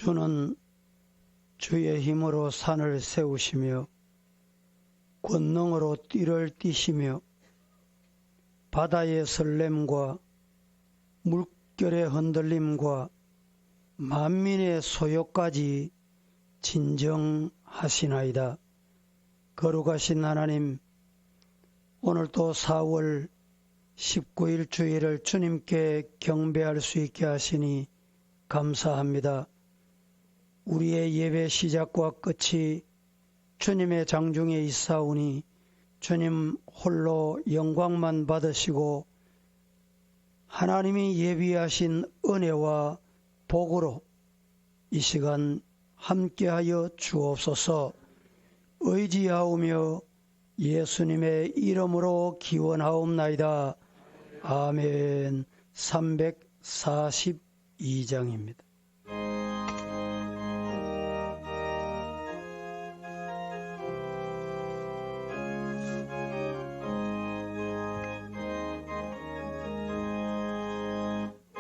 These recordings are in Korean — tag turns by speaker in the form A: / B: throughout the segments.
A: 주는 주의 힘으로 산을 세우시며 권능으로 띠를 띠시며 바다의 설렘과 물결의 흔들림과 만민의 소요까지 진정하시나이다. 거룩하신 하나님, 오늘도 4월 19일 주일을 주님께 경배할 수 있게 하시니 감사합니다. 우리의 예배 시작과 끝이 주님의 장중에 있사오니 주님 홀로 영광만 받으시고 하나님이 예비하신 은혜와 복으로 이 시간 함께하여 주옵소서. 의지하오며 예수님의 이름으로 기원하옵나이다. 아멘. 342장입니다.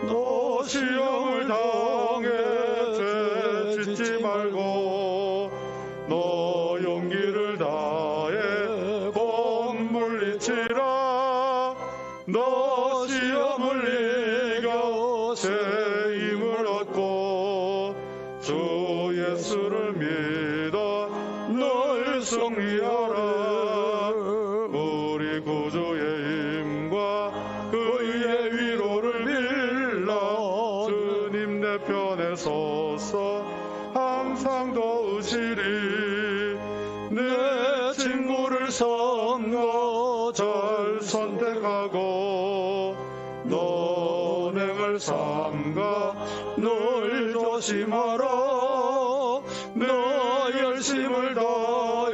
B: 너 시험을 당해 죄 짓지 말고 너 용기를 다해 곧 물리치라. 너 시험을 이겨 새 힘을 얻고 주 예수를 믿어 널 승리하라. 우리 구주의 힘과 그의 위로를 빌라. 주님 내 편에 서서 항상 도우시리. 내 친구를 삼가 잘 선택하고 너행을 삼가 늘 조심하라. 너 열심을 다해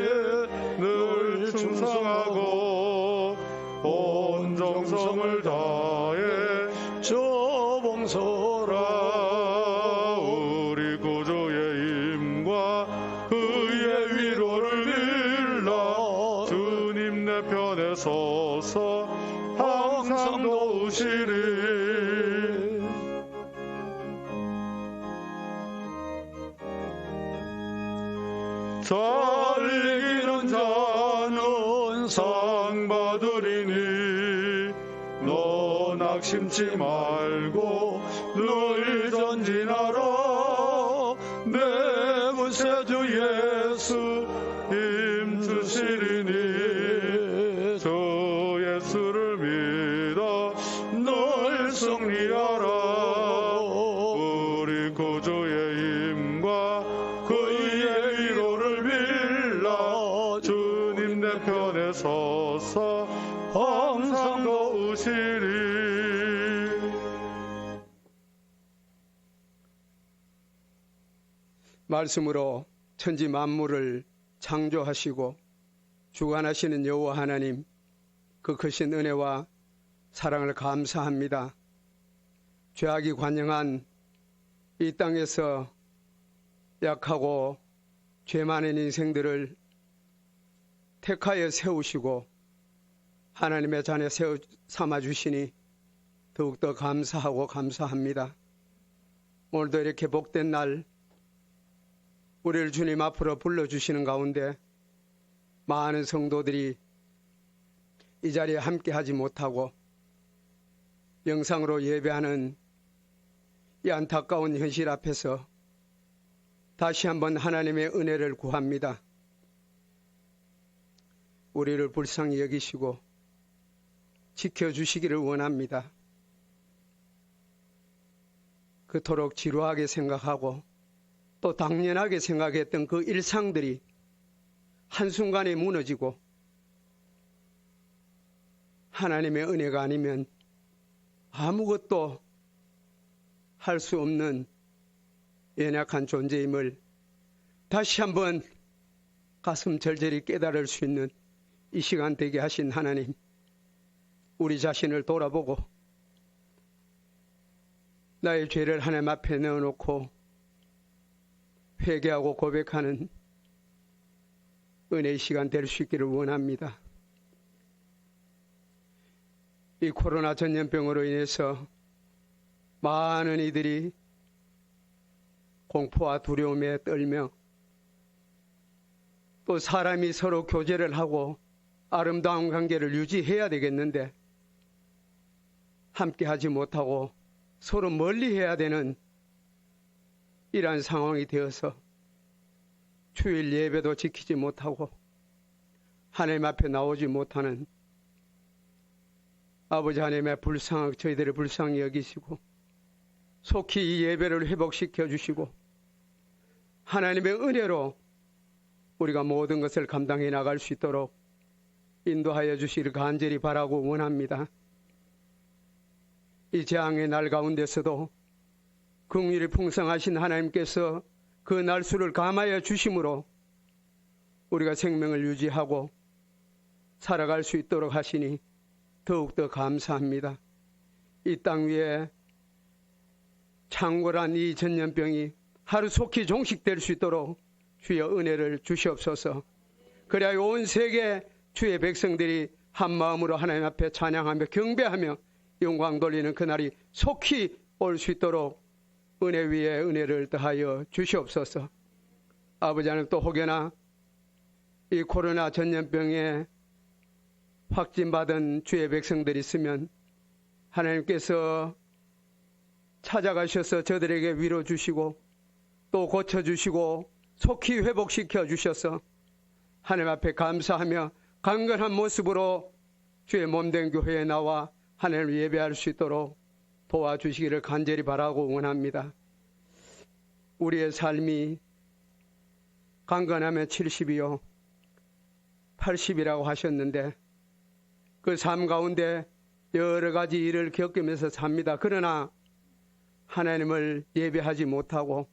B: 늘 충성하고 온 정성을 다해 저봉서라. 우리 구주의 힘과 그의 위로를 빌라. 주님 내 편에 서서 항상 도우시리. 잘 이기는 자는 상 받으리니 너 낙심치 말고 늘 전진하라. 내 구세주 예수 힘 주시리니 주 예수를 믿어 널 승리하라. 우리 구주의 힘과 그의 위로를 빌라. 주님 내 편에 서서 항상 도우시리.
C: 말씀으로 천지 만물을 창조하시고 주관하시는 여호와 하나님, 그 크신 은혜와 사랑을 감사합니다. 죄악이 관영한 이 땅에서 약하고 죄 많은 인생들을 택하여 세우시고 하나님의 잔에 삼아주시니 더욱더 감사하고 감사합니다. 오늘도 이렇게 복된 날 우리를 주님 앞으로 불러주시는 가운데 많은 성도들이 이 자리에 함께하지 못하고 영상으로 예배하는 이 안타까운 현실 앞에서 다시 한번 하나님의 은혜를 구합니다. 우리를 불쌍히 여기시고 지켜주시기를 원합니다. 그토록 지루하게 생각하고 또 당연하게 생각했던 그 일상들이 한순간에 무너지고 하나님의 은혜가 아니면 아무것도 할 수 없는 연약한 존재임을 다시 한번 가슴 절절히 깨달을 수 있는 이 시간 되게 하신 하나님, 우리 자신을 돌아보고 나의 죄를 하나님 앞에 내어놓고 회개하고 고백하는 은혜의 시간 될 수 있기를 원합니다. 이 코로나 전염병으로 인해서 많은 이들이 공포와 두려움에 떨며 또 사람이 서로 교제를 하고 아름다운 관계를 유지해야 되겠는데 함께 하지 못하고 서로 멀리해야 되는 이러한 상황이 되어서 주일 예배도 지키지 못하고 하나님 앞에 나오지 못하는 아버지 하나님의 저희들의 불쌍히 여기시고 속히 이 예배를 회복시켜 주시고 하나님의 은혜로 우리가 모든 것을 감당해 나갈 수 있도록 인도하여 주시기를 간절히 바라고 원합니다. 이 재앙의 날 가운데서도 긍휼이 풍성하신 하나님께서 그 날수를 감하여 주심으로 우리가 생명을 유지하고 살아갈 수 있도록 하시니 더욱더 감사합니다. 이 땅 위에 창궐한 이 전염병이 하루속히 종식될 수 있도록 주여 은혜를 주시옵소서. 그래야 온 세계 주의 백성들이 한 마음으로 하나님 앞에 찬양하며 경배하며 영광 돌리는 그날이 속히 올 수 있도록 은혜 위에 은혜를 더하여 주시옵소서. 아버지 하나님, 또 혹여나 이 코로나 전염병에 확진받은 주의 백성들이 있으면 하나님께서 찾아가셔서 저들에게 위로 주시고 또 고쳐주시고 속히 회복시켜 주셔서 하나님 앞에 감사하며 강건한 모습으로 주의 몸된 교회에 나와 하나님을 예배할 수 있도록 도와주시기를 간절히 바라고 원합니다. 우리의 삶이 강건하면 70이요 80이라고 하셨는데 그 삶 가운데 여러 가지 일을 겪으면서 삽니다. 그러나 하나님을 예배하지 못하고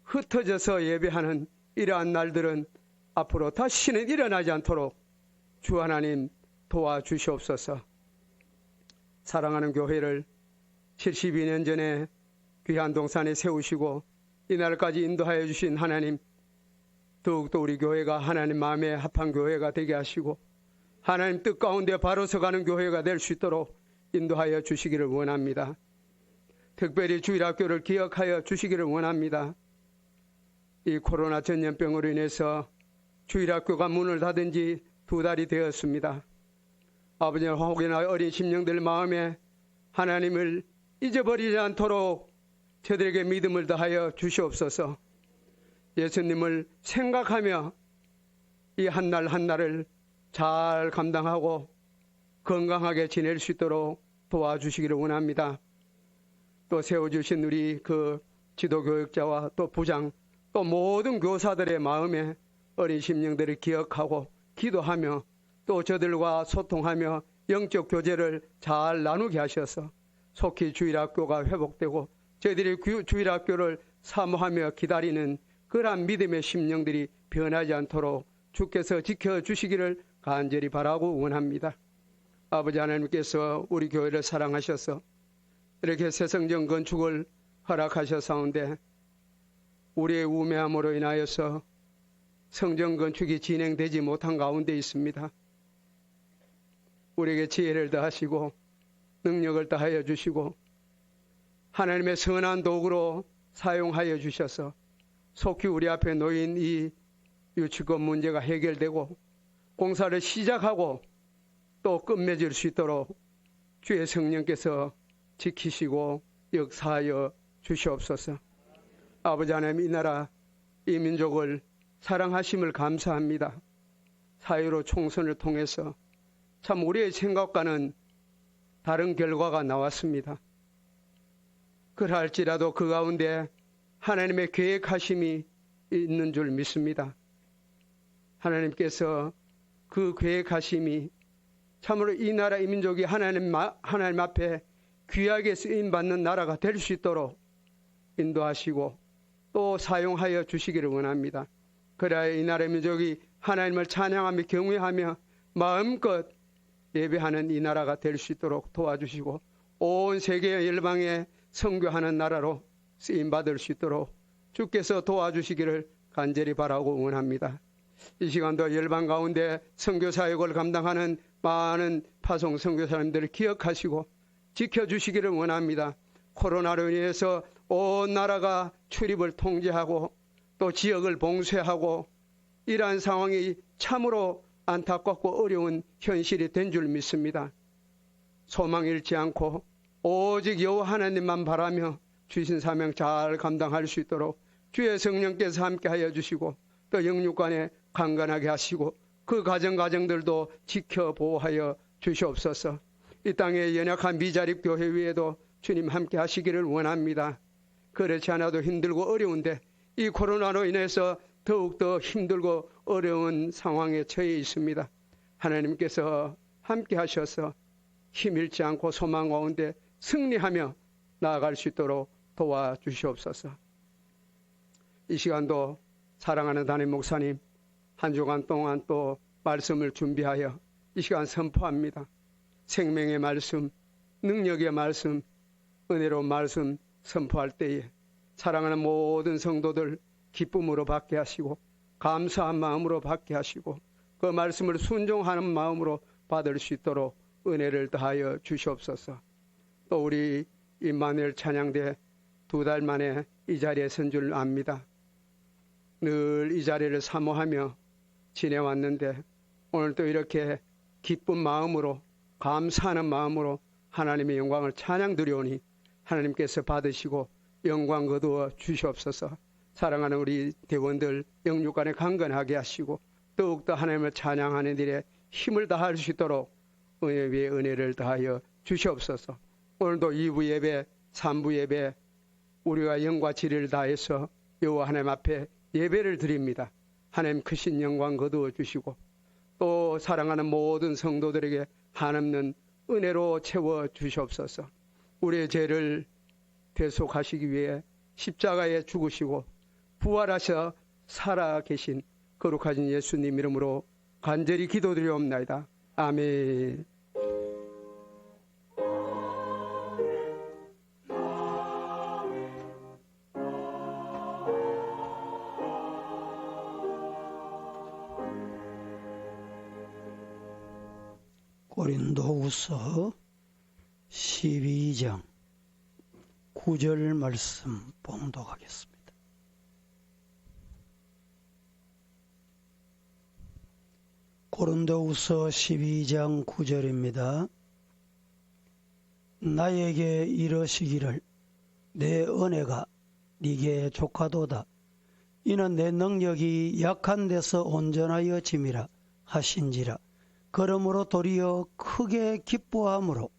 C: 흩어져서 예배하는 이러한 날들은 앞으로 다시는 일어나지 않도록 주 하나님 도와주시옵소서. 사랑하는 교회를 72년 전에 귀한 동산에 세우시고 이날까지 인도하여 주신 하나님, 더욱더 우리 교회가 하나님 마음에 합한 교회가 되게 하시고 하나님 뜻 가운데 바로 서가는 교회가 될 수 있도록 인도하여 주시기를 원합니다. 특별히 주일학교를 기억하여 주시기를 원합니다. 이 코로나 전염병으로 인해서 주일학교가 문을 닫은 지 2달이 되었습니다. 아버지, 혹여나 어린 심령들 마음에 하나님을 잊어버리지 않도록 저들에게 믿음을 더하여 주시옵소서. 예수님을 생각하며 이 한 날 한날을 잘 감당하고 건강하게 지낼 수 있도록 도와주시기를 원합니다. 또 세워주신 우리 그 지도교육자와 또 부장 또 모든 교사들의 마음에 어린 심령들을 기억하고 기도하며 또 저들과 소통하며 영적 교제를 잘 나누게 하셔서 속히 주일학교가 회복되고 저희들이 주일학교를 사모하며 기다리는 그러한 믿음의 심령들이 변하지 않도록 주께서 지켜주시기를 간절히 바라고 원합니다. 아버지 하나님께서 우리 교회를 사랑하셔서 이렇게 새성전 건축을 허락하셨사온데 우리의 우매함으로 인하여서 성전 건축이 진행되지 못한 가운데 있습니다. 우리에게 지혜를 더하시고 능력을 더하여 주시고 하나님의 선한 도구로 사용하여 주셔서 속히 우리 앞에 놓인 이 유치권 문제가 해결되고 공사를 시작하고 또 끝맺을 수 있도록 주의 성령께서 지키시고 역사하여 주시옵소서. 아버지 하나님, 이 나라 이 민족을 사랑하심을 감사합니다. 사유로 총선을 통해서 참 우리의 생각과는 다른 결과가 나왔습니다. 그러할지라도 그 가운데 하나님의 계획하심이 있는 줄 믿습니다. 하나님께서 그 계획하심이 참으로 이 나라 이 민족이 하나님 앞에 귀하게 쓰임받는 나라가 될 수 있도록 인도하시고 또 사용하여 주시기를 원합니다. 그래야 이 나라 민족이 하나님을 찬양하며 경외하며 마음껏 예배하는 이 나라가 될 수 있도록 도와주시고 온 세계 열방에 선교하는 나라로 쓰임받을 수 있도록 주께서 도와주시기를 간절히 바라고 원합니다. 이 시간도 열방 가운데 선교사역을 감당하는 많은 파송 선교사님들을 기억하시고 지켜주시기를 원합니다. 코로나로 인해서 온 나라가 출입을 통제하고 또 지역을 봉쇄하고 이러한 상황이 참으로 안타깝고 어려운 현실이 된 줄 믿습니다. 소망 잃지 않고 오직 여호와 하나님만 바라며 주신 사명 잘 감당할 수 있도록 주의 성령께서 함께하여 주시고 또 영육간에 강건하게 하시고 그 가정들도 지켜 보호하여 주시옵소서. 이 땅의 연약한 미자립 교회 위에도 주님 함께 하시기를 원합니다. 그렇지 않아도 힘들고 어려운데 이 코로나로 인해서 더욱더 힘들고 어려운 상황에 처해 있습니다. 하나님께서 함께 하셔서 힘 잃지 않고 소망 가운데 승리하며 나아갈 수 있도록 도와주시옵소서. 이 시간도 사랑하는 담임 목사님 한 주간 동안 또 말씀을 준비하여 이 시간 선포합니다. 생명의 말씀, 능력의 말씀, 은혜로운 말씀 선포할 때에 사랑하는 모든 성도들 기쁨으로 받게 하시고 감사한 마음으로 받게 하시고 그 말씀을 순종하는 마음으로 받을 수 있도록 은혜를 더하여 주시옵소서. 또 우리 임마누엘 찬양대 2달 만에 이 자리에 선 줄 압니다. 늘 이 자리를 사모하며 지내왔는데 오늘 또 이렇게 기쁜 마음으로 감사하는 마음으로 하나님의 영광을 찬양 드려오니 하나님께서 받으시고 영광 거두어 주시옵소서. 사랑하는 우리 대원들 영육간에 강건하게 하시고 더욱더 하나님을 찬양하는 일에 힘을 다할 수 있도록 은혜 위에 은혜를 더하여 주시옵소서. 오늘도 2부 예배, 3부 예배 우리가 영과 지혜를 다해서 여호와 하나님 앞에 예배를 드립니다. 하나님 크신 영광 거두어 주시고 또 사랑하는 모든 성도들에게 한없는 은혜로 채워 주시옵소서. 우리의 죄를 대속하시기 위해 십자가에 죽으시고 부활하셔 살아계신 거룩하신 예수님 이름으로 간절히 기도드리옵나이다. 아멘.
A: 고린도후서 12장 9절 말씀 봉독하겠습니다. 고린도후서 12장 9절입니다. 나에게 이러시기를 내 은혜가 네게 족하도다. 이는 내 능력이 약한 데서 온전하여 짐이라 하신지라. 그러므로 도리어 크게 기뻐함으로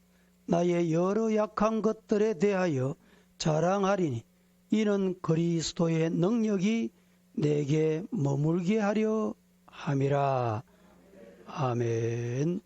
A: 나의 여러 약한 것들에 대하여 자랑하리니 이는 그리스도의 능력이 내게 머물게 하려 함이라. 아멘.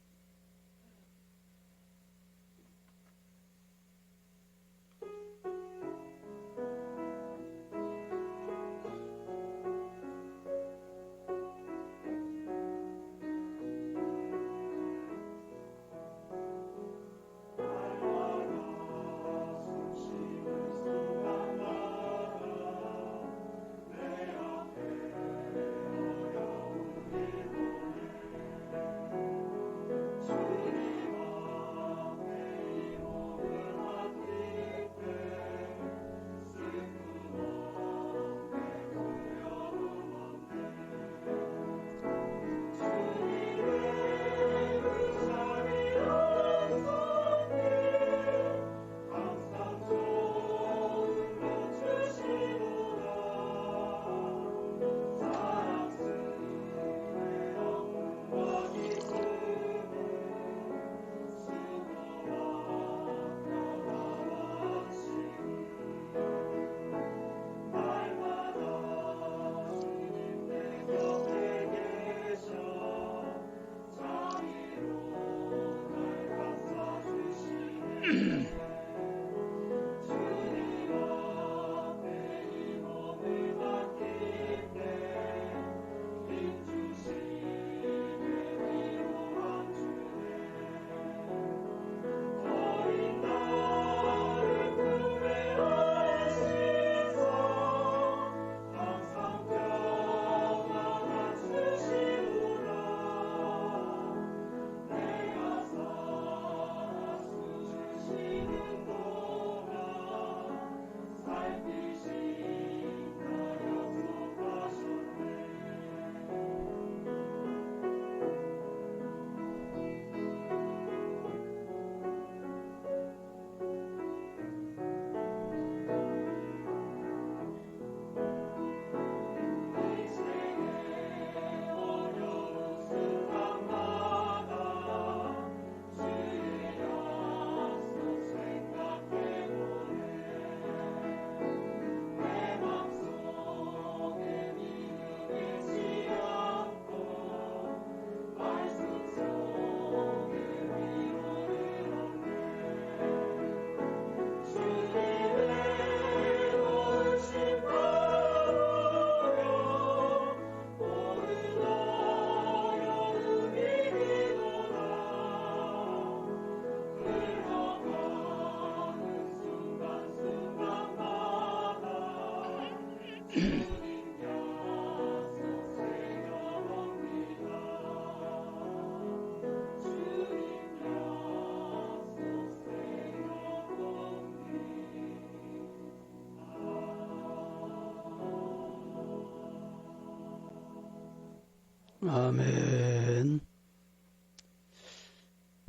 A: 아멘.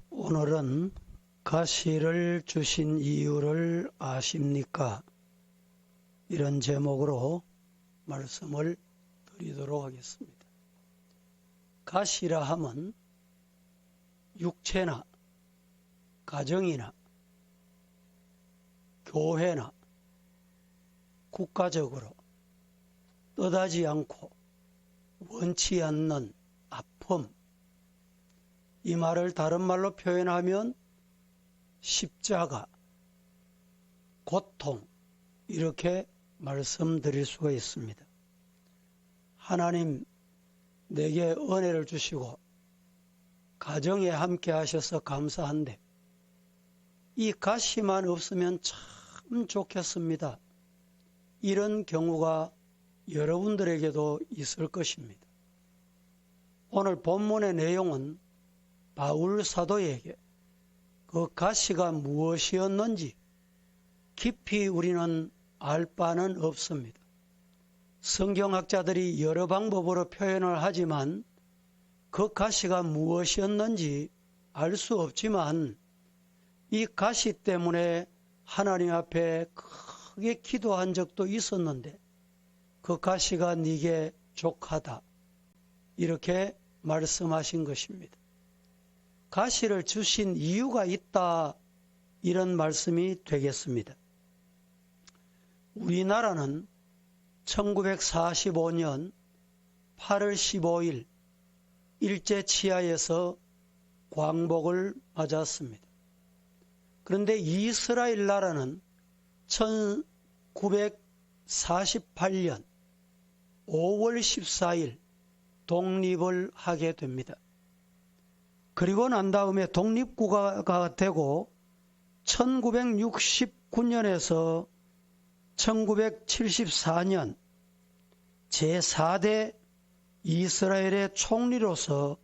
A: 오늘은 가시를 주신 이유를 아십니까? 이런 제목으로 말씀을 드리도록 하겠습니다. 가시라 함은 육체나 가정이나 교회나 국가적으로 뜻하지 않고 원치 않는 아픔, 이 말을 다른 말로 표현하면 십자가, 고통, 이렇게 말씀드릴 수가 있습니다. 하나님 내게 은혜를 주시고 가정에 함께 하셔서 감사한데 이 가시만 없으면 참 좋겠습니다. 이런 경우가 여러분들에게도 있을 것입니다. 오늘 본문의 내용은 바울 사도에게 그 가시가 무엇이었는지 깊이 우리는 알 바는 없습니다. 성경학자들이 여러 방법으로 표현을 하지만 그 가시가 무엇이었는지 알 수 없지만 이 가시 때문에 하나님 앞에 크게 기도한 적도 있었는데 그 가시가 네게 족하다, 이렇게 말씀하신 것입니다. 가시를 주신 이유가 있다, 이런 말씀이 되겠습니다. 우리나라는 1945년 8월 15일 일제치하에서 광복을 맞았습니다. 그런데 이스라엘 나라는 1948년 5월 14일 독립을 하게 됩니다. 그리고 난 다음에 독립국가가 되고 1969년에서 1974년 제4대 이스라엘의 총리로서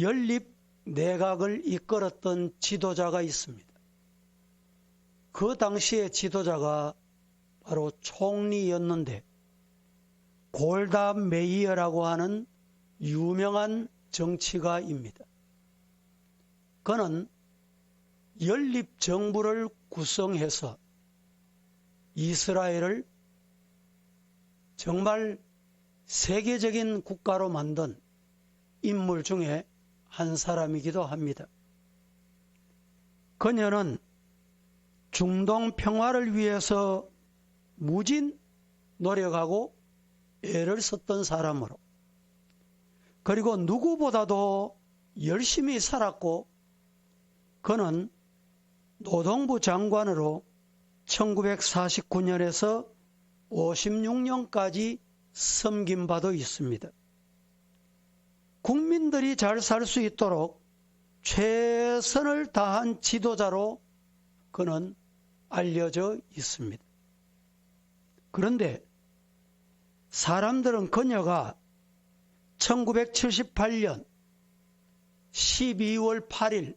A: 연립 내각을 이끌었던 지도자가 있습니다. 그 당시의 지도자가 바로 총리였는데 골다 메이어라고 하는 유명한 정치가입니다. 그는 연립정부를 구성해서 이스라엘을 정말 세계적인 국가로 만든 인물 중에 한 사람이기도 합니다. 그녀는 중동 평화를 위해서 무진 노력하고 애를 썼던 사람으로, 그리고 누구보다도 열심히 살았고, 그는 노동부 장관으로 1949년에서 56년까지 섬긴 바도 있습니다. 국민들이 잘 살 수 있도록 최선을 다한 지도자로 그는 알려져 있습니다. 그런데 사람들은 그녀가 1978년 12월 8일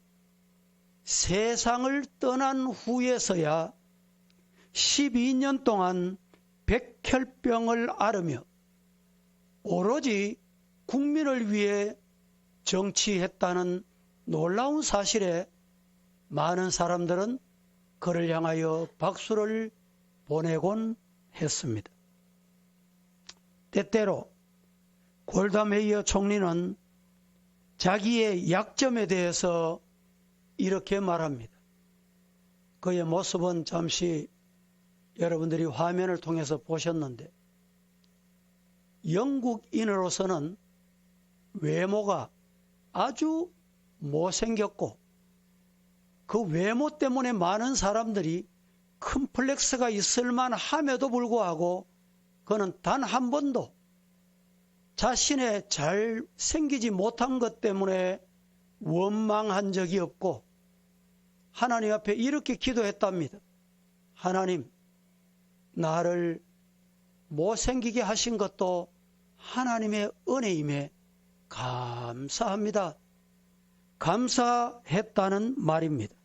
A: 세상을 떠난 후에서야 12년 동안 백혈병을 앓으며 오로지 국민을 위해 정치했다는 놀라운 사실에 많은 사람들은 그를 향하여 박수를 보내곤 했습니다. 때때로 골다 메이어 총리는 자기의 약점에 대해서 이렇게 말합니다. 그의 모습은 잠시 여러분들이 화면을 통해서 보셨는데, 영국인으로서는 외모가 아주 못생겼고 그 외모 때문에 많은 사람들이 컴플렉스가 있을 만함에도 불구하고 그는 단 한 번도 자신의 잘 생기지 못한 것 때문에 원망한 적이 없고 하나님 앞에 이렇게 기도했답니다. 하나님, 나를 못생기게 하신 것도 하나님의 은혜임에 감사합니다. 감사했다는 말입니다.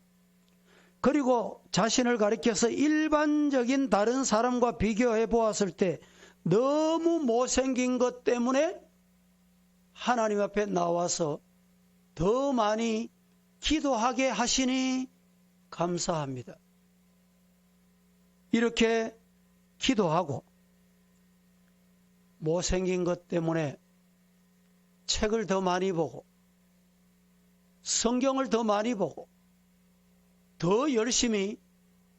A: 그리고 자신을 가리켜서 일반적인 다른 사람과 비교해 보았을 때 너무 못생긴 것 때문에 하나님 앞에 나와서 더 많이 기도하게 하시니 감사합니다. 이렇게 기도하고 못생긴 것 때문에 책을 더 많이 보고 성경을 더 많이 보고 더 열심히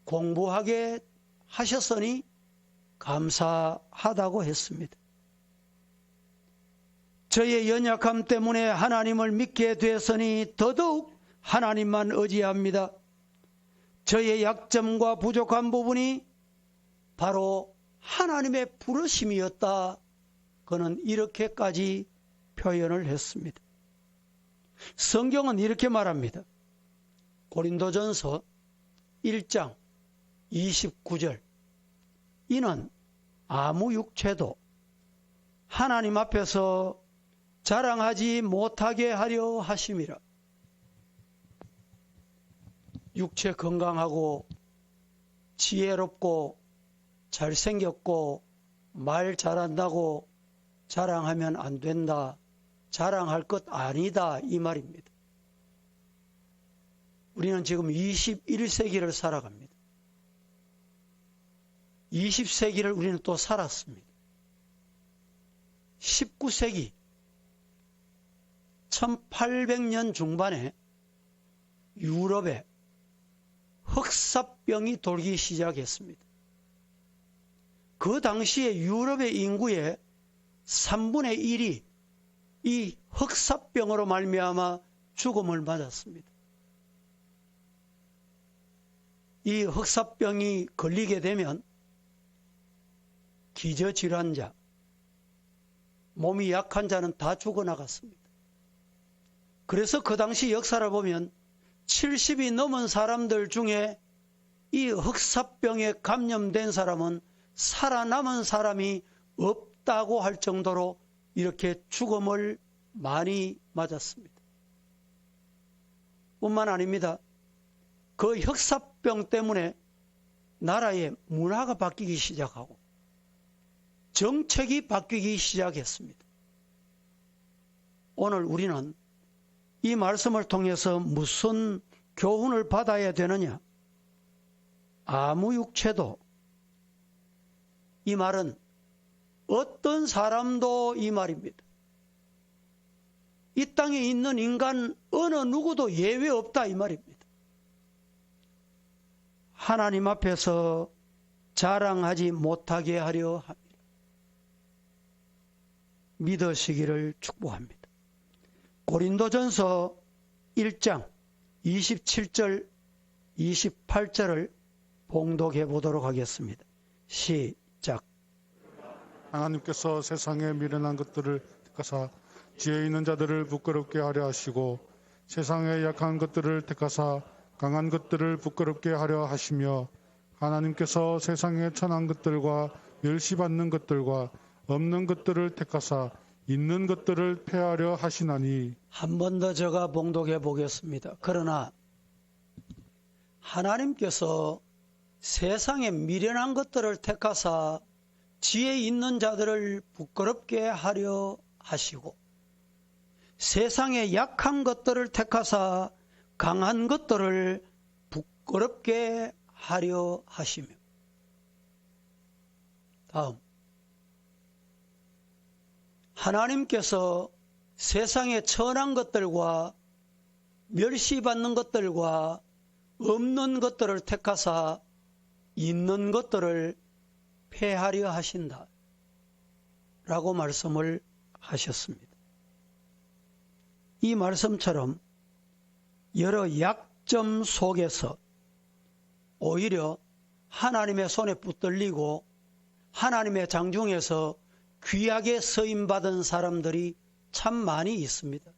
A: 공부하게 하셨으니 감사하다고 했습니다. 저의 연약함 때문에 하나님을 믿게 되었으니 더더욱 하나님만 의지합니다. 저의 약점과 부족한 부분이 바로 하나님의 부르심이었다. 그는 이렇게까지 표현을 했습니다. 성경은 이렇게 말합니다. 고린도전서 1장 29절 이는 아무 육체도 하나님 앞에서 자랑하지 못하게 하려 하심이라. 육체 건강하고 지혜롭고 잘생겼고 말 잘한다고 자랑하면 안 된다. 자랑할 것 아니다. 이 말입니다. 우리는 지금 21세기를 살아갑니다. 20세기를 우리는 또 살았습니다. 19세기 1800년 중반에 유럽에 흑사병이 돌기 시작했습니다. 그 당시에 유럽의 인구의 3분의 1이 이 흑사병으로 말미암아 죽음을 맞았습니다. 이 흑사병이 걸리게 되면 기저질환자, 몸이 약한 자는 다 죽어나갔습니다. 그래서 그 당시 역사를 보면 70이 넘은 사람들 중에 이 흑사병에 감염된 사람은 살아남은 사람이 없다고 할 정도로 이렇게 죽음을 많이 맞았습니다. 뿐만 아닙니다. 그 흑사병 때문에 나라의 문화가 바뀌기 시작하고 정책이 바뀌기 시작했습니다. 오늘 우리는 이 말씀을 통해서 무슨 교훈을 받아야 되느냐? 아무 육체도, 이 말은 어떤 사람도 이 말입니다. 이 땅에 있는 인간 어느 누구도 예외 없다 이 말입니다. 하나님 앞에서 자랑하지 못하게 하려 합니다. 믿으시기를 축복합니다. 고린도전서 1장 27절 28절을 봉독해 보도록 하겠습니다. 시작.
B: 하나님께서 세상에 미련한 것들을 택하사 지혜 있는 자들을 부끄럽게 하려 하시고 세상에 약한 것들을 택하사 강한 것들을 부끄럽게 하려 하시며 하나님께서 세상에 천한 것들과 멸시받는 것들과 없는 것들을 택하사 있는 것들을 폐하려 하시나니.
A: 한 번 더 제가 봉독해 보겠습니다. 그러나 하나님께서 세상에 미련한 것들을 택하사 지혜 있는 자들을 부끄럽게 하려 하시고 세상에 약한 것들을 택하사 강한 것들을 부끄럽게 하려 하시며. 다음, 하나님께서 세상에 천한 것들과 멸시받는 것들과 없는 것들을 택하사 있는 것들을 폐하려 하신다 라고 말씀을 하셨습니다. 이 말씀처럼 여러 약점 속에서 오히려 하나님의 손에 붙들리고 하나님의 장중에서 귀하게 쓰임받은 사람들이 참 많이 있습니다.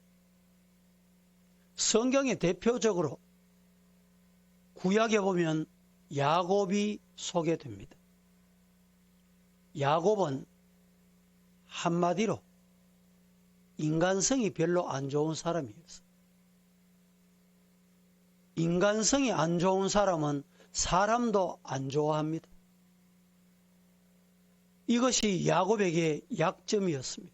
A: 성경에 대표적으로 구약에 보면 야곱이 소개됩니다. 야곱은 한마디로 인간성이 별로 안 좋은 사람이었어요. 인간성이 안 좋은 사람은 사람도 안 좋아합니다. 이것이 야곱에게 약점이었습니다.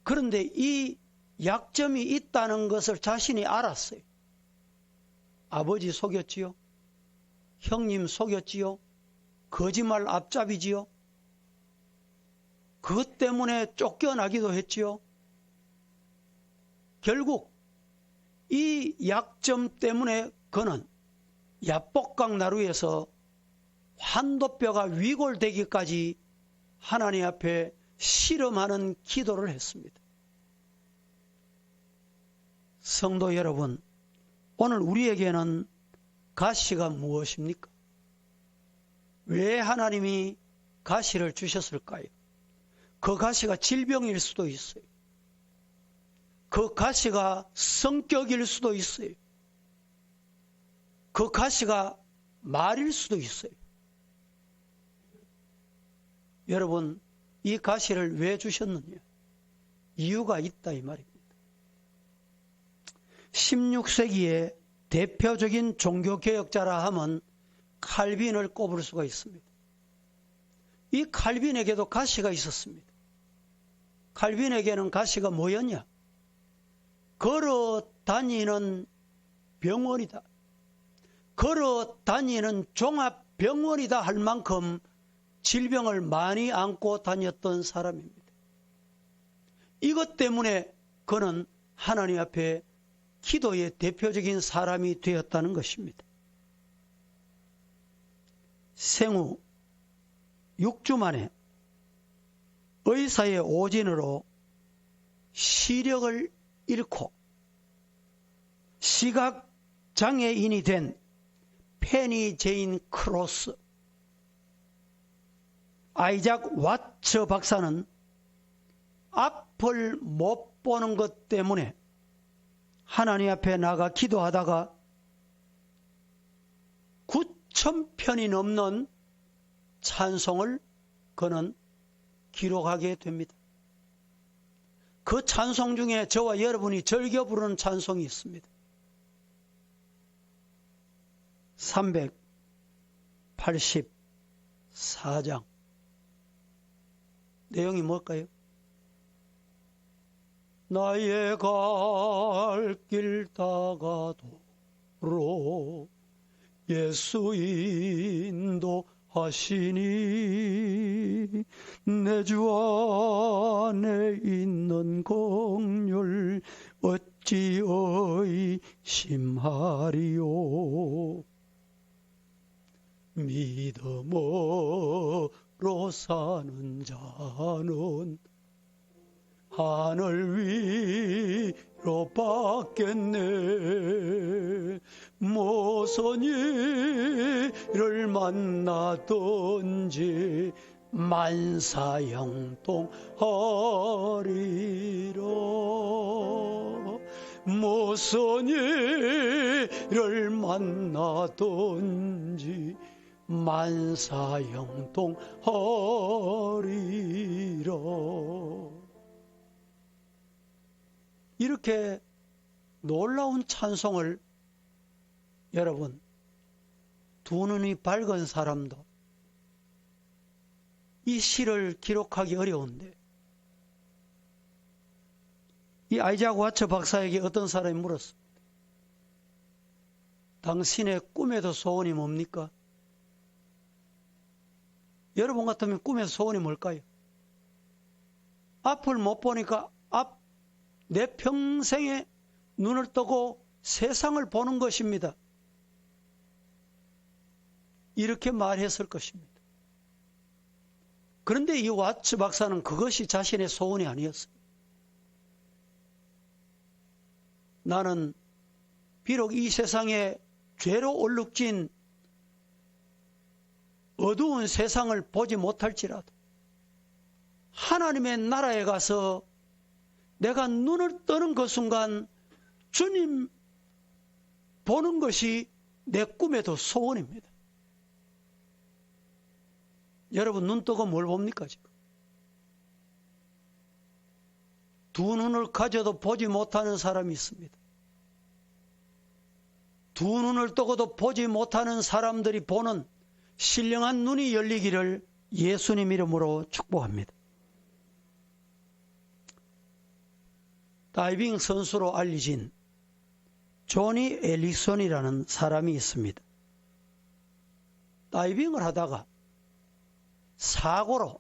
A: 그런데 이 약점이 있다는 것을 자신이 알았어요. 아버지 속였지요? 형님 속였지요? 거짓말 앞잡이지요? 그것 때문에 쫓겨나기도 했지요? 결국 이 약점 때문에 그는 야복강 나루에서 환도뼈가 위골되기까지 하나님 앞에 씨름하는 기도를 했습니다. 성도 여러분, 오늘 우리에게는 가시가 무엇입니까? 왜 하나님이 가시를 주셨을까요? 그 가시가 질병일 수도 있어요. 그 가시가 성격일 수도 있어요. 그 가시가 말일 수도 있어요. 여러분, 이 가시를 왜 주셨느냐? 이유가 있다 이 말입니다. 16세기의 대표적인 종교개혁자라 하면 칼빈을 꼽을 수가 있습니다. 이 칼빈에게도 가시가 있었습니다. 칼빈에게는 가시가 뭐였냐? 걸어 다니는 병원이다. 걸어 다니는 종합병원이다 할 만큼 질병을 많이 안고 다녔던 사람입니다. 이것 때문에 그는 하나님 앞에 기도의 대표적인 사람이 되었다는 것입니다. 생후 6주 만에 의사의 오진으로 시력을 잃고 시각장애인이 된 페니 제인 크로스, 아이작 와처 박사는 앞을 못 보는 것 때문에 하나님 앞에 나가 기도하다가 9,000편이 넘는 찬송을 그는 기록하게 됩니다. 그 찬송 중에 저와 여러분이 즐겨 부르는 찬송이 있습니다. 384장. 내용이 뭘까요? 나의 갈 길 다가도록 예수 인도하시니 내 주 안에 있는 긍휼 어찌 의심하리요. 믿음으로 사는 자는 하늘 위로 받겠네. 무슨 일을 만나든지 만사형통하리라. 무슨 일을 만나든지 만사형통하리라. 이렇게 놀라운 찬송을 여러분, 두 눈이 밝은 사람도 이 시를 기록하기 어려운데, 이 아이작 와처 박사에게 어떤 사람이 물었습니다. 당신의 꿈에도 소원이 뭡니까? 여러분 같으면 꿈의 소원이 뭘까요? 앞을 못 보니까 내 평생에 눈을 뜨고 세상을 보는 것입니다. 이렇게 말했을 것입니다. 그런데 이 와츠 박사는 그것이 자신의 소원이 아니었어요. 나는 비록 이 세상에 죄로 얼룩진 어두운 세상을 보지 못할지라도 하나님의 나라에 가서 내가 눈을 뜨는 그 순간 주님 보는 것이 내 꿈에도 소원입니다. 여러분 눈 뜨고 뭘 봅니까 지금? 두 눈을 가져도 보지 못하는 사람이 있습니다. 두 눈을 뜨고도 보지 못하는 사람들이 보는 신령한 눈이 열리기를 예수님 이름으로 축복합니다. 다이빙 선수로 알려진 조니 엘릭슨이라는 사람이 있습니다. 다이빙을 하다가 사고로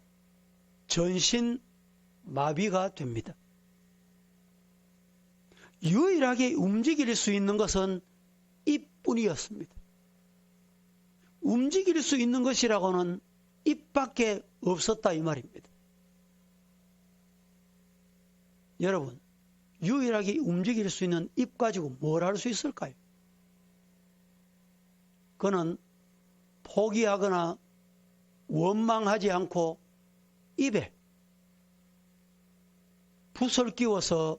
A: 전신 마비가 됩니다. 유일하게 움직일 수 있는 것은 입뿐이었습니다. 움직일 수 있는 것이라고는 입밖에 없었다 이 말입니다. 여러분, 유일하게 움직일 수 있는 입 가지고 뭘 할 수 있을까요? 그는 포기하거나 원망하지 않고 입에 붓을 끼워서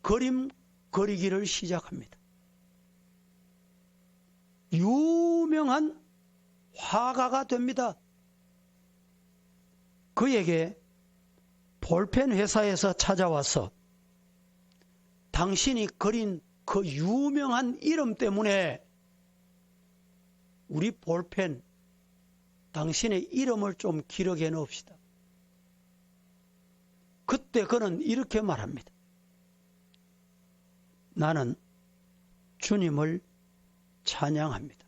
A: 그림 그리기를 시작합니다. 유명한 화가가 됩니다. 그에게 볼펜 회사에서 찾아와서 당신이 그린 그 유명한 이름 때문에 우리 볼펜 당신의 이름을 좀 기록해 놓읍시다. 그때 그는 이렇게 말합니다. 나는 주님을 찬양합니다.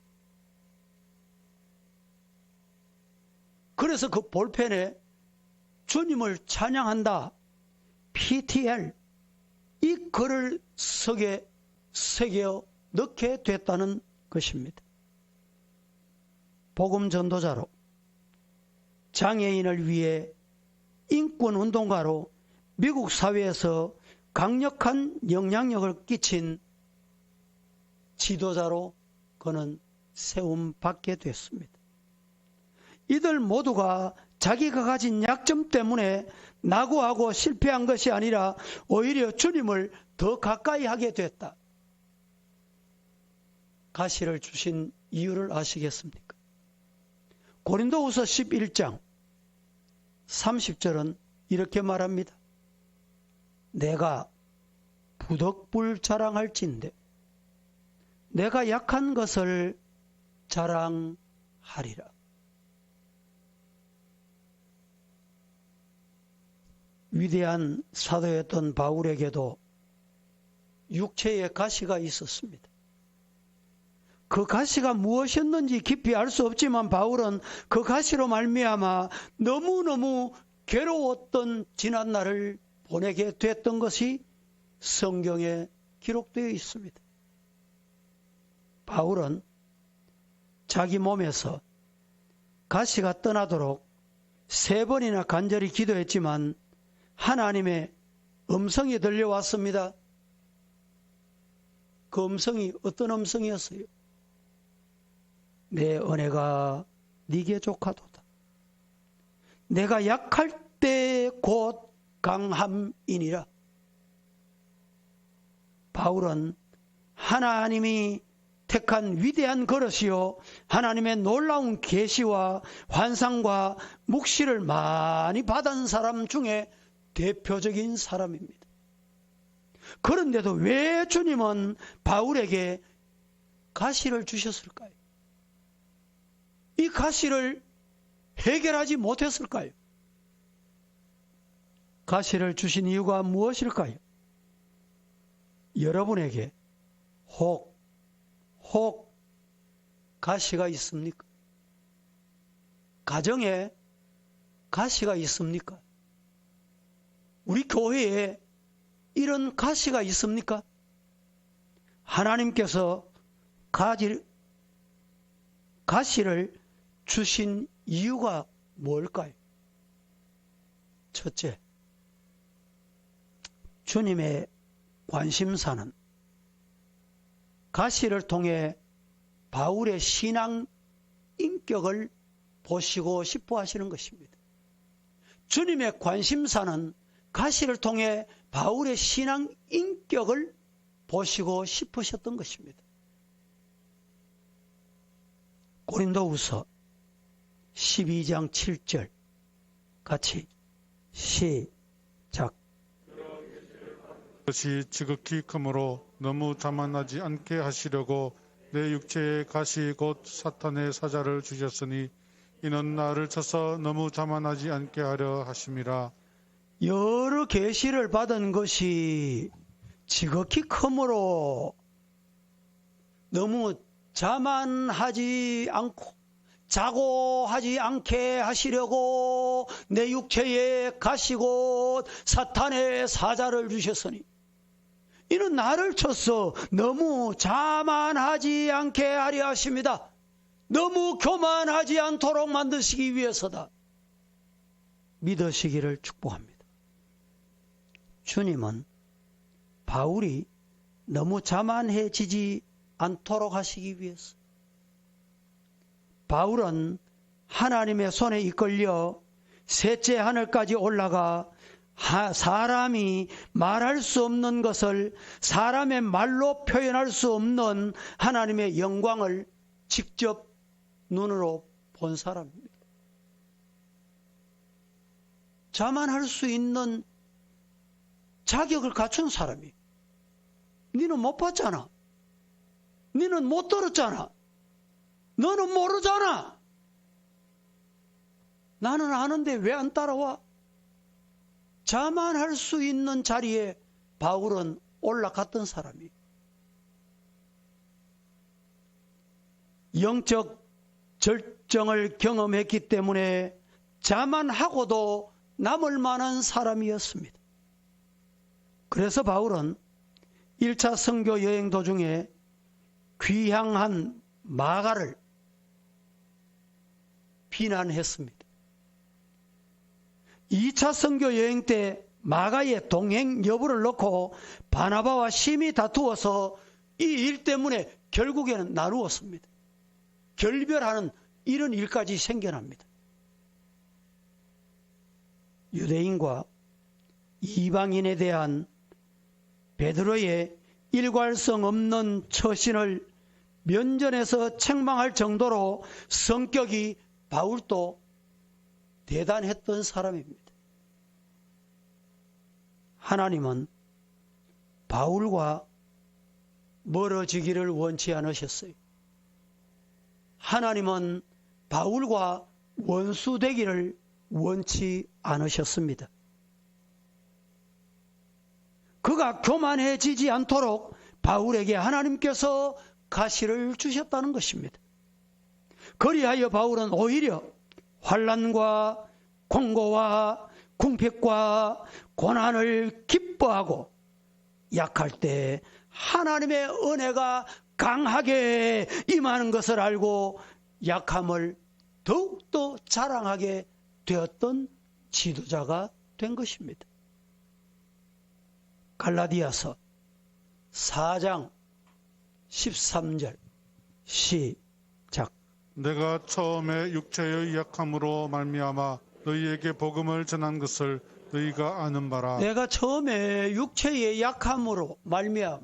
A: 그래서 그 볼펜에 주님을 찬양한다 PTL 이 글을 새겨 넣게 됐다는 것입니다. 복음 전도자로 장애인을 위해 인권운동가로 미국 사회에서 강력한 영향력을 끼친 지도자로 그는 세움받게 됐습니다. 이들 모두가 자기가 가진 약점 때문에 낙오하고 실패한 것이 아니라 오히려 주님을 더 가까이 하게 됐다. 가시를 주신 이유를 아시겠습니까? 고린도후서 11장 30절은 이렇게 말합니다. 내가 부덕불 자랑할진대 내가 약한 것을 자랑하리라. 위대한 사도였던 바울에게도 육체에 가시가 있었습니다. 그 가시가 무엇이었는지 깊이 알 수 없지만 바울은 그 가시로 말미암아 너무너무 괴로웠던 지난날을 보내게 됐던 것이 성경에 기록되어 있습니다. 바울은 자기 몸에서 가시가 떠나도록 3번이나 간절히 기도했지만 하나님의 음성이 들려왔습니다. 그 음성이 어떤 음성이었어요? 내 은혜가 네게 족하도다. 내가 약할 때 곧 강함이니라. 바울은 하나님이 택한 위대한 그릇이요 하나님의 놀라운 계시와 환상과 묵시를 많이 받은 사람 중에 대표적인 사람입니다. 그런데도 왜 주님은 바울에게 가시를 주셨을까요? 이 가시를 해결하지 못했을까요? 가시를 주신 이유가 무엇일까요? 여러분에게 혹 가시가 있습니까? 가정에 가시가 있습니까? 우리 교회에 이런 가시가 있습니까? 하나님께서 가시를 주신 이유가 뭘까요? 첫째, 주님의 관심사는 가시를 통해 바울의 신앙 인격을 보시고 싶어 하시는 것입니다. 주님의 관심사는 가시를 통해 바울의 신앙 인격을 보시고 싶으셨던 것입니다. 고린도후서 12장 7절 같이 시작.
B: 것이 지극히 크므로 너무 자만하지 않게 하시려고 내 육체의 가시 곧 사탄의 사자를 주셨으니 이는 나를 쳐서 너무 자만하지 않게 하려 하심이라.
A: 여러 계시를 받은 것이 지극히 크므로 너무 자만하지 않고 자고하지 않게 하시려고 내 육체에 가시고 사탄의 사자를 주셨으니 이는 나를 쳐서 너무 자만하지 않게 하려 하십니다. 너무 교만하지 않도록 만드시기 위해서다. 믿으시기를 축복합니다. 주님은 바울이 너무 자만해지지 않도록 하시기 위해서 바울은 하나님의 손에 이끌려 셋째 하늘까지 올라가 사람이 말할 수 없는 것을 사람의 말로 표현할 수 없는 하나님의 영광을 직접 눈으로 본 사람입니다. 자만할 수 있는 자격을 갖춘 사람이. 니는 못 봤잖아. 니는 못 들었잖아. 너는 모르잖아. 나는 아는데 왜 안 따라와? 자만할 수 있는 자리에 바울은 올라갔던 사람이. 영적 절정을 경험했기 때문에 자만하고도 남을 만한 사람이었습니다. 그래서 바울은 1차 선교 여행 도중에 귀향한 마가를 비난했습니다. 2차 선교 여행 때 마가의 동행 여부를 놓고 바나바와 심히 다투어서 이 일 때문에 결국에는 나누었습니다. 결별하는 이런 일까지 생겨납니다. 유대인과 이방인에 대한 베드로의 일괄성 없는 처신을 면전에서 책망할 정도로 성격이 바울도 대단했던 사람입니다. 하나님은 바울과 멀어지기를 원치 않으셨어요. 하나님은 바울과 원수되기를 원치 않으셨습니다. 그가 교만해지지 않도록 바울에게 하나님께서 가시를 주셨다는 것입니다. 그리하여 바울은 오히려 환난과 공고와 궁핍과 고난을 기뻐하고 약할 때 하나님의 은혜가 강하게 임하는 것을 알고 약함을 더욱더 자랑하게 되었던 지도자가 된 것입니다. 갈라디아서 4장 13절 시작.
B: 내가 처음에 육체의 약함으로 말미암아 너희에게 복음을 전한 것을 너희가 아는 바라.
A: 내가 처음에 육체의 약함으로 말미암아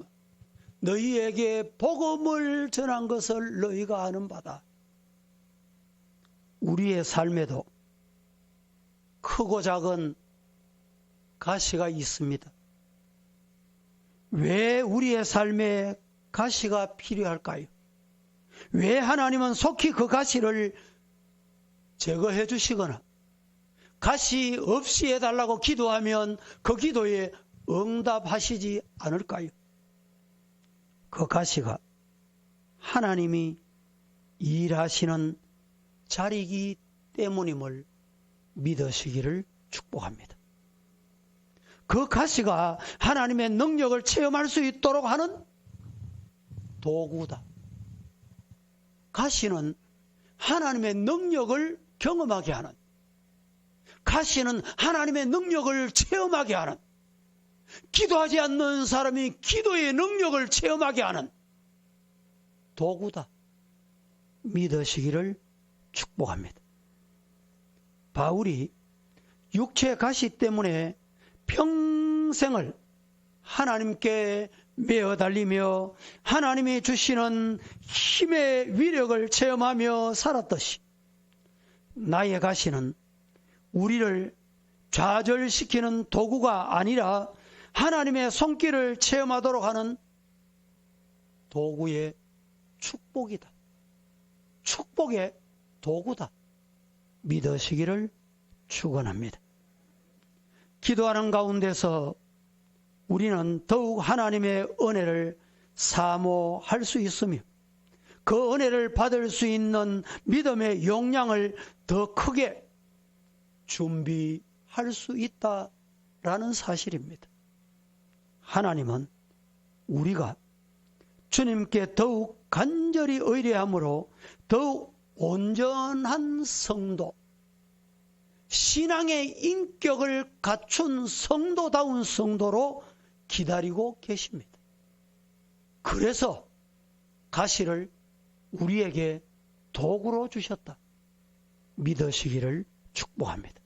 A: 너희에게 복음을 전한 것을 너희가 아는 바다. 우리의 삶에도 크고 작은 가시가 있습니다. 왜 우리의 삶에 가시가 필요할까요? 왜 하나님은 속히 그 가시를 제거해 주시거나 가시 없이 해달라고 기도하면 그 기도에 응답하시지 않을까요? 그 가시가 하나님이 일하시는 자리이기 때문임을 믿으시기를 축복합니다. 그 가시가 하나님의 능력을 체험할 수 있도록 하는 도구다. 가시는 하나님의 능력을 경험하게 하는, 가시는 하나님의 능력을 체험하게 하는, 기도하지 않는 사람이 기도의 능력을 체험하게 하는 도구다. 믿으시기를 축복합니다. 바울이 육체 가시 때문에 평생을 하나님께 매어 달리며 하나님이 주시는 힘의 위력을 체험하며 살았듯이 나의 가시는 우리를 좌절시키는 도구가 아니라 하나님의 손길을 체험하도록 하는 도구의 축복이다. 축복의 도구다. 믿으시기를 축원합니다. 기도하는 가운데서 우리는 더욱 하나님의 은혜를 사모할 수 있으며 그 은혜를 받을 수 있는 믿음의 용량을 더 크게 준비할 수 있다라는 사실입니다. 하나님은 우리가 주님께 더욱 간절히 의뢰함으로 더욱 온전한 성도, 신앙의 인격을 갖춘 성도다운 성도로 기다리고 계십니다. 그래서 가시를 우리에게 도구로 주셨다. 믿으시기를 축복합니다.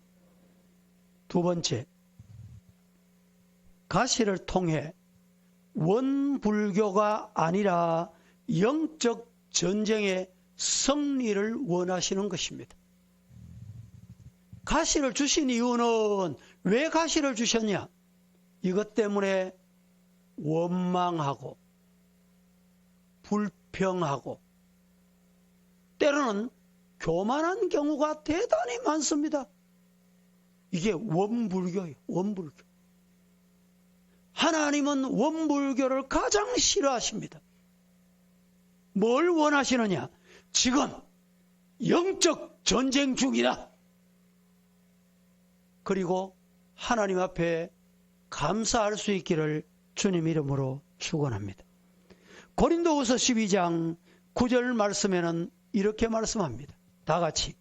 A: 두 번째, 가시를 통해 원불교가 아니라 영적 전쟁의 승리를 원하시는 것입니다. 가시를 주신 이유는 왜 가시를 주셨냐? 이것 때문에 원망하고 불평하고 때로는 교만한 경우가 대단히 많습니다. 이게 원불교예요. 원불교. 하나님은 원불교를 가장 싫어하십니다. 뭘 원하시느냐? 지금 영적 전쟁 중이다. 그리고 하나님 앞에 감사할 수 있기를 주님 이름으로 축원합니다. 고린도후서 12장 9절 말씀에는 이렇게 말씀합니다. 다 같이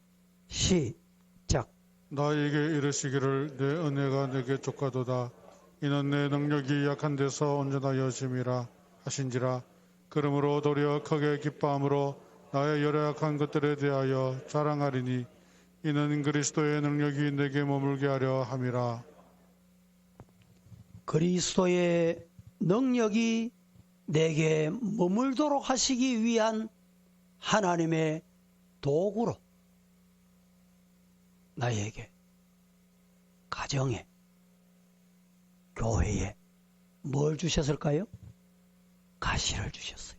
A: 시작.
B: 나에게 이르시기를 내 은혜가 내게 족하도다. 이는 내 능력이 약한 데서 온전하여 짐이라 하신지라. 그러므로 도리어 크게 기뻐함으로 나의 여러 약한 것들에 대하여 자랑하리니 이는 그리스도의 능력이 내게 머물게 하려 함이라.
A: 그리스도의 능력이 내게 머물도록 하시기 위한 하나님의 도구로 나에게, 가정에, 교회에 뭘 주셨을까요? 가시를 주셨어요.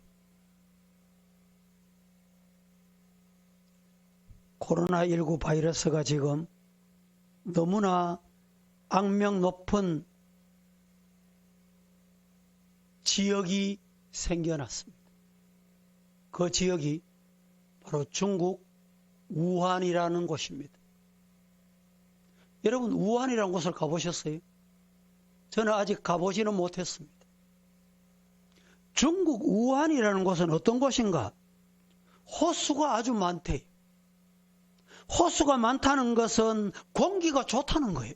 A: 코로나19 바이러스가 지금 너무나 악명 높은 지역이 생겨났습니다. 그 지역이 바로 중국 우한이라는 곳입니다. 여러분, 우한이라는 곳을 가보셨어요? 저는 아직 가보지는 못했습니다. 중국 우한이라는 곳은 어떤 곳인가? 호수가 아주 많대요. 호수가 많다는 것은 공기가 좋다는 거예요.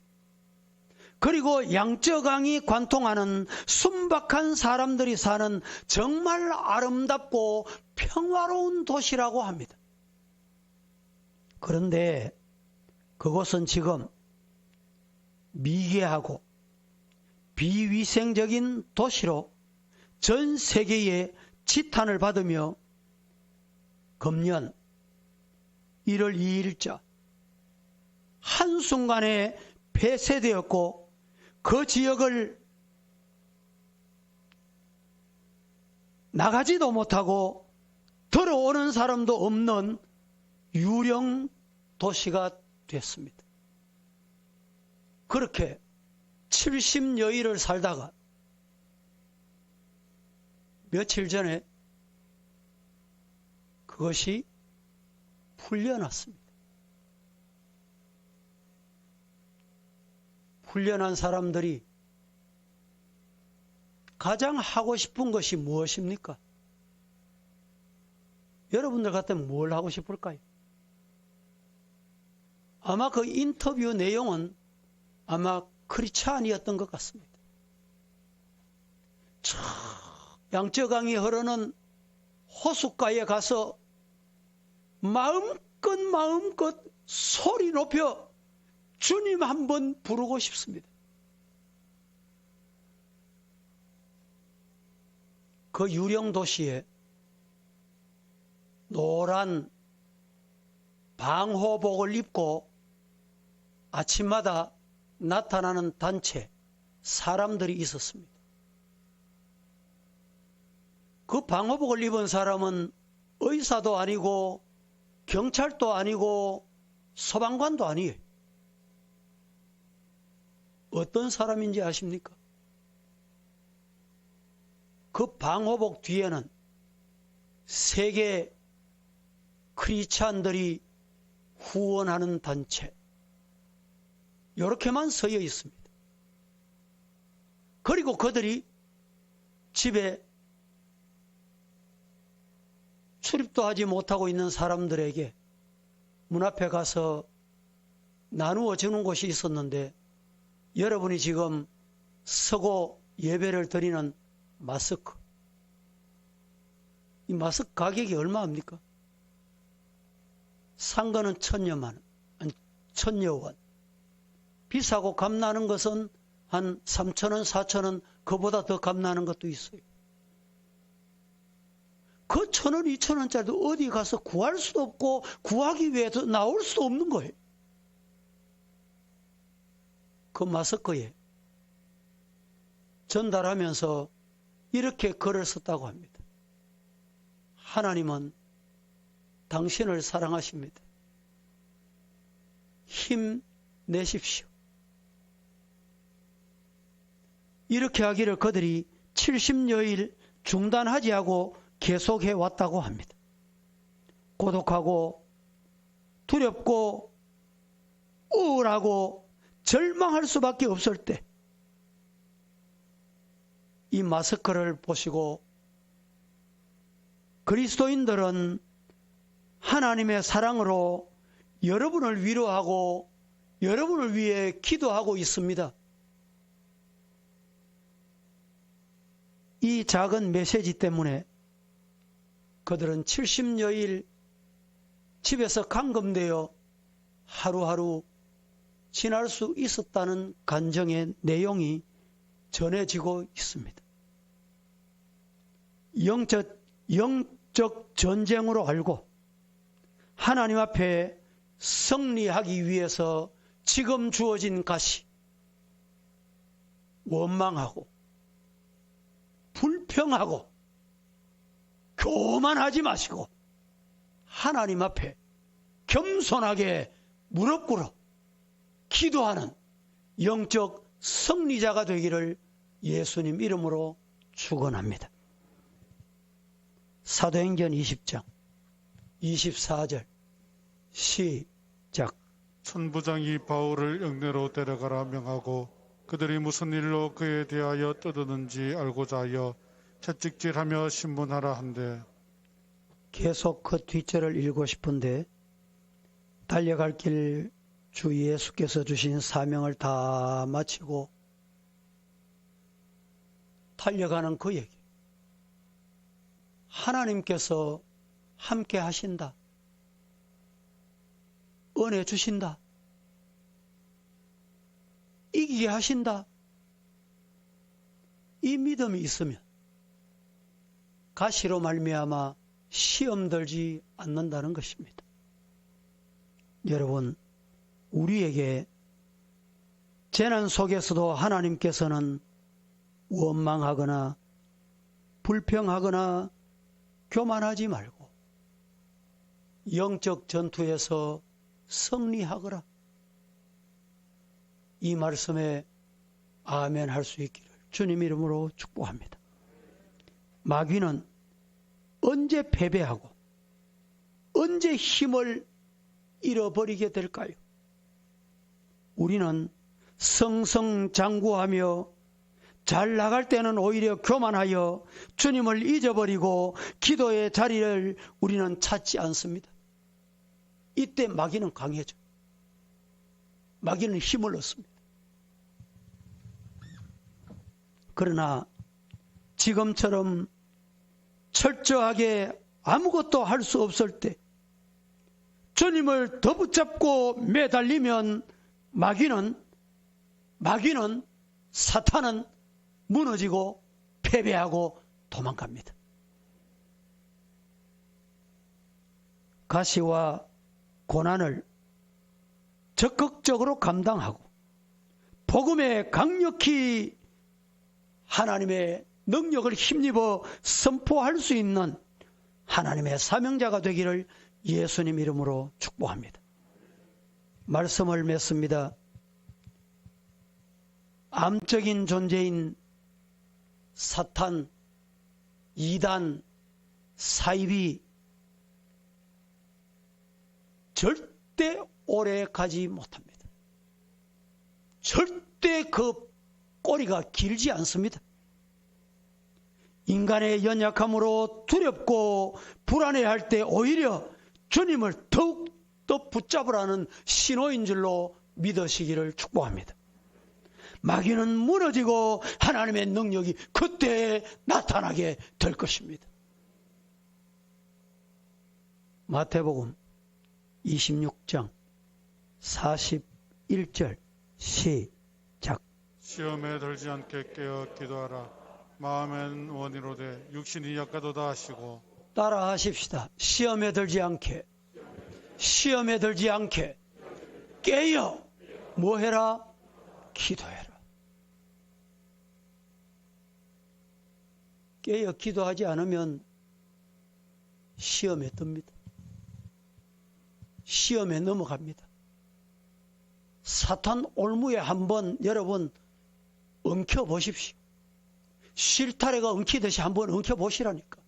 A: 그리고 양쯔강이 관통하는 순박한 사람들이 사는 정말 아름답고 평화로운 도시라고 합니다. 그런데 그곳은 지금 미개하고 비위생적인 도시로 전 세계에 지탄을 받으며 금년 1월 2일자 한순간에 폐쇄되었고 그 지역을 나가지도 못하고 들어오는 사람도 없는 유령 도시가 됐습니다. 그렇게 70여일을 살다가 며칠 전에 그것이 풀려났습니다. 풀려난 사람들이 가장 하고 싶은 것이 무엇입니까? 여러분들 같으면 뭘 하고 싶을까요? 아마 그 인터뷰 내용은 아마 크리스찬이었던 것 같습니다. 양쯔강이 흐르는 호숫가에 가서 마음껏 소리 높여 주님 한번 부르고 싶습니다. 그 유령 도시에 노란 방호복을 입고 아침마다 나타나는 단체, 사람들이 있었습니다. 그 방호복을 입은 사람은 의사도 아니고 경찰도 아니고 소방관도 아니에요. 어떤 사람인지 아십니까? 그 방호복 뒤에는 세계 크리스찬들이 후원하는 단체, 이렇게만 서여 있습니다. 그리고 그들이 집에 출입도 하지 못하고 있는 사람들에게 문 앞에 가서 나누어 주는 곳이 있었는데, 여러분이 지금 서고 예배를 드리는 마스크, 이 마스크 가격이 얼마입니까? 산 거는 1,000여만 원, 아니 1,000여 원. 비싸고 값나는 것은 한 3,000원, 4,000원, 그보다 더 값나는 것도 있어요. 그 1,000원, 2,000원짜리도 어디 가서 구할 수도 없고 구하기 위해서 나올 수도 없는 거예요. 그 마스크에 전달하면서 이렇게 글을 썼다고 합니다. 하나님은 당신을 사랑하십니다. 힘내십시오. 이렇게 하기를 그들이 70여일 중단하지 않고 계속해 왔다고 합니다. 고독하고 두렵고 우울하고 절망할 수밖에 없을 때 이 마스크를 보시고 그리스도인들은 하나님의 사랑으로 여러분을 위로하고 여러분을 위해 기도하고 있습니다. 이 작은 메시지 때문에 그들은 70여일 집에서 감금되어 하루하루 지날 수 있었다는 간증의 내용이 전해지고 있습니다. 영적 전쟁으로 알고 하나님 앞에 승리하기 위해서 지금 주어진 것이 원망하고 불평하고 교만하지 마시고 하나님 앞에 겸손하게 무릎 꿇어 기도하는 영적 승리자가 되기를 예수님 이름으로 축원합니다. 사도행전 20장 24절 시작.
B: 천부장이 바울을 영내로 데려가라 명하고 그들이 무슨 일로 그에 대하여 떠드는지 알고자 하여 채찍질하며 신문하라 한대.
A: 계속 그 뒷절을 읽고 싶은데 달려갈 길 주 예수께서 주신 사명을 다 마치고 달려가는 그에게 하나님께서 함께 하신다. 은혜 주신다. 이기게 하신다. 이 믿음이 있으면 가시로 말미암아 시험 들지 않는다는 것입니다. 여러분, 우리에게 재난 속에서도 하나님께서는 원망하거나 불평하거나 교만하지 말고 영적 전투에서 승리하거라. 이 말씀에 아멘 할 수 있기를 주님 이름으로 축복합니다. 마귀는 언제 패배하고 언제 힘을 잃어버리게 될까요? 우리는 승승장구하며 잘 나갈 때는 오히려 교만하여 주님을 잊어버리고 기도의 자리를 우리는 찾지 않습니다. 이때 마귀는 강해져. 마귀는 힘을 얻습니다. 그러나 지금처럼 철저하게 아무것도 할 수 없을 때 주님을 더 붙잡고 매달리면 마귀는 사탄은 무너지고 패배하고 도망갑니다. 가시와 고난을 적극적으로 감당하고 복음에 강력히 하나님의 능력을 힘입어 선포할 수 있는 하나님의 사명자가 되기를 예수님 이름으로 축복합니다. 말씀을 맺습니다. 암적인 존재인 사탄, 이단, 사이비 절대 오래 가지 못합니다. 절대 그 꼬리가 길지 않습니다. 인간의 연약함으로 두렵고 불안해할 때 오히려 주님을 더욱더 붙잡으라는 신호인 줄로 믿으시기를 축복합니다. 마귀는 무너지고 하나님의 능력이 그때 나타나게 될 것입니다. 마태복음 26장 41절 시작.
B: 시험에 들지 않게 깨어 기도하라. 마음엔 원이로되 육신이 약하도다 하시고.
A: 따라 하십시다. 시험에 들지 않게, 시험에 들지 않게 깨어 뭐해라? 기도해라. 깨어 기도하지 않으면 시험에 듭니다. 시험에 넘어갑니다. 사탄 올무에 한번 여러분 엉켜 보십시오. 실타래가 엉키듯이 한번 엉켜 보시라니까.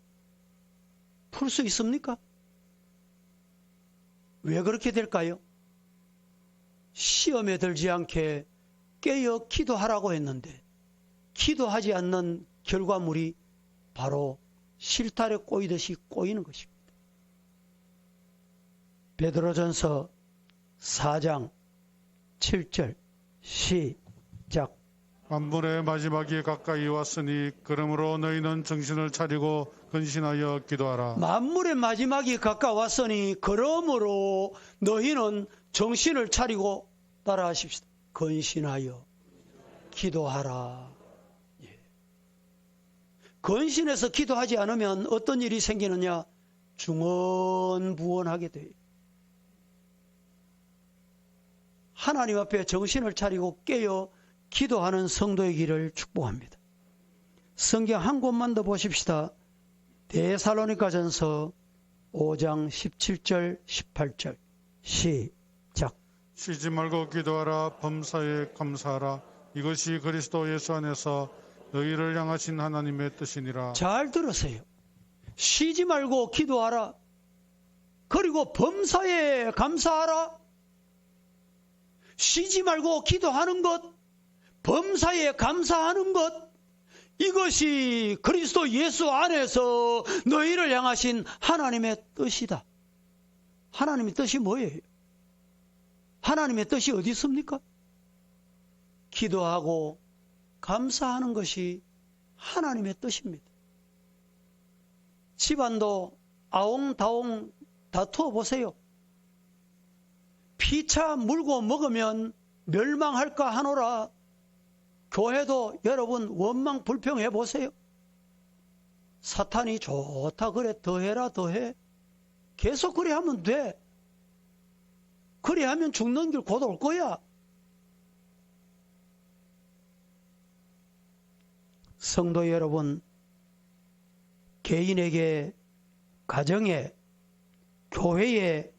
A: 풀 수 있습니까? 왜 그렇게 될까요? 시험에 들지 않게 깨어 기도하라고 했는데 기도하지 않는 결과물이 바로 실타래 꼬이듯이 꼬이는 것입니다. 베드로전서 4장 7절 시작.
B: 만물의 마지막이 가까이 왔으니 그러므로 너희는 정신을 차리고 근신하여 기도하라.
A: 만물의 마지막이 가까웠으니 그러므로 너희는 정신을 차리고 따라하십시다. 근신하여 기도하라. 예. 근신해서 기도하지 않으면 어떤 일이 생기느냐? 중언부언하게 돼요. 하나님 앞에 정신을 차리고 깨어 기도하는 성도의 길을 축복합니다. 성경 한 곳만 더 보십시다. 데살로니가전서 5장 17절 18절 시작.
B: 쉬지 말고 기도하라. 범사에 감사하라. 이것이 그리스도 예수 안에서 너희를 향하신 하나님의 뜻이니라.
A: 잘 들으세요. 쉬지 말고 기도하라. 그리고 범사에 감사하라. 쉬지 말고 기도하는 것, 범사에 감사하는 것, 이것이 그리스도 예수 안에서 너희를 향하신 하나님의 뜻이다. 하나님의 뜻이 뭐예요? 하나님의 뜻이 어디 있습니까? 기도하고 감사하는 것이 하나님의 뜻입니다. 집안도 아웅다웅 다투어 보세요. 피차 물고 먹으면 멸망할까 하노라. 교회도 여러분 원망 불평해 보세요. 사탄이 좋다 그래 더해라 더해. 계속 그래 하면 돼. 그래 하면 죽는 길 곧 올 거야. 성도 여러분, 개인에게, 가정에, 교회에,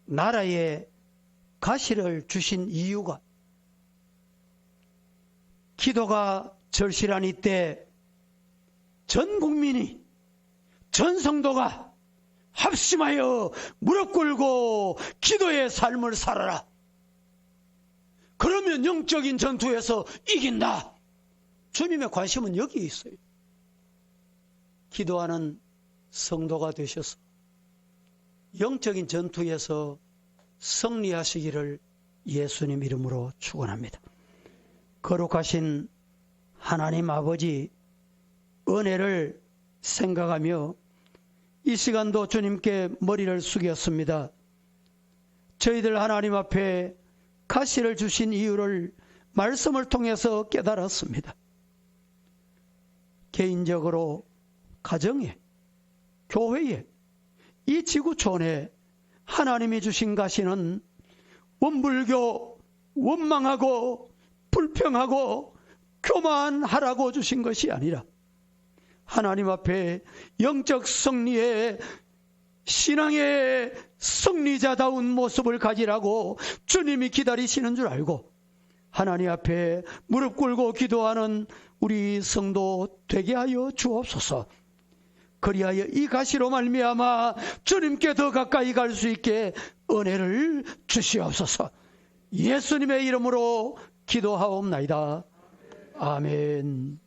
A: 나라에 가시를 주신 이유가 기도가 절실한 이때 전 국민이, 전 성도가 합심하여 무릎 꿇고 기도의 삶을 살아라. 그러면 영적인 전투에서 이긴다. 주님의 관심은 여기 있어요. 기도하는 성도가 되셔서 영적인 전투에서 승리하시기를 예수님 이름으로 축원합니다. 거룩하신 하나님 아버지 은혜를 생각하며 이 시간도 주님께 머리를 숙였습니다. 저희들 하나님 앞에 가시를 주신 이유를 말씀을 통해서 깨달았습니다. 개인적으로, 가정에, 교회에, 이 지구촌에 하나님이 주신 가시는 원불교, 원망하고 불평하고 교만하라고 주신 것이 아니라 하나님 앞에 영적 승리의 신앙의 승리자다운 모습을 가지라고 주님이 기다리시는 줄 알고 하나님 앞에 무릎 꿇고 기도하는 우리 성도 되게 하여 주옵소서. 그리하여 이 가시로 말미암아 주님께 더 가까이 갈 수 있게 은혜를 주시옵소서. 예수님의 이름으로 기도하옵나이다. 아멘.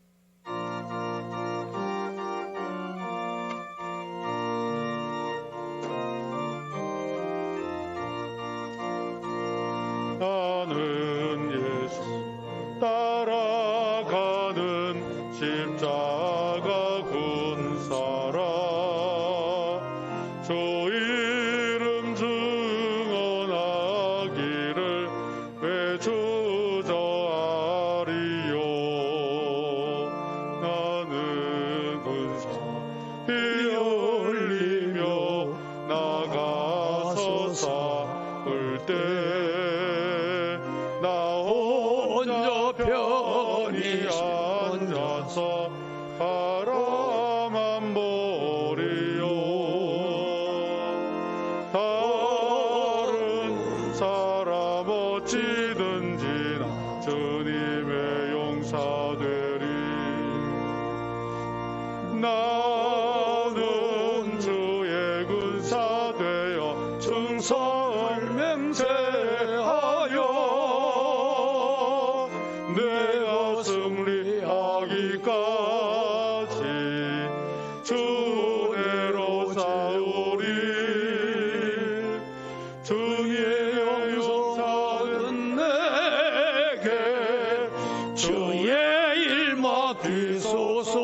B: 나는 예수 따라가는 십자가 군사라. 주 이름 증언하기를 외주저하리요. 나는 군사 피 흘리며 나가서 싸울 때 나 혼자 편히 앉아서 바라만 보리요. 다른 사람 어찌든지 나 주님의 용사되리. 나는 주의 군사 되어 충성을 맹세하여 내가 승리하기까지 주 은혜로 싸우리. 주의 용사는 내게 주의 일 맡기소서.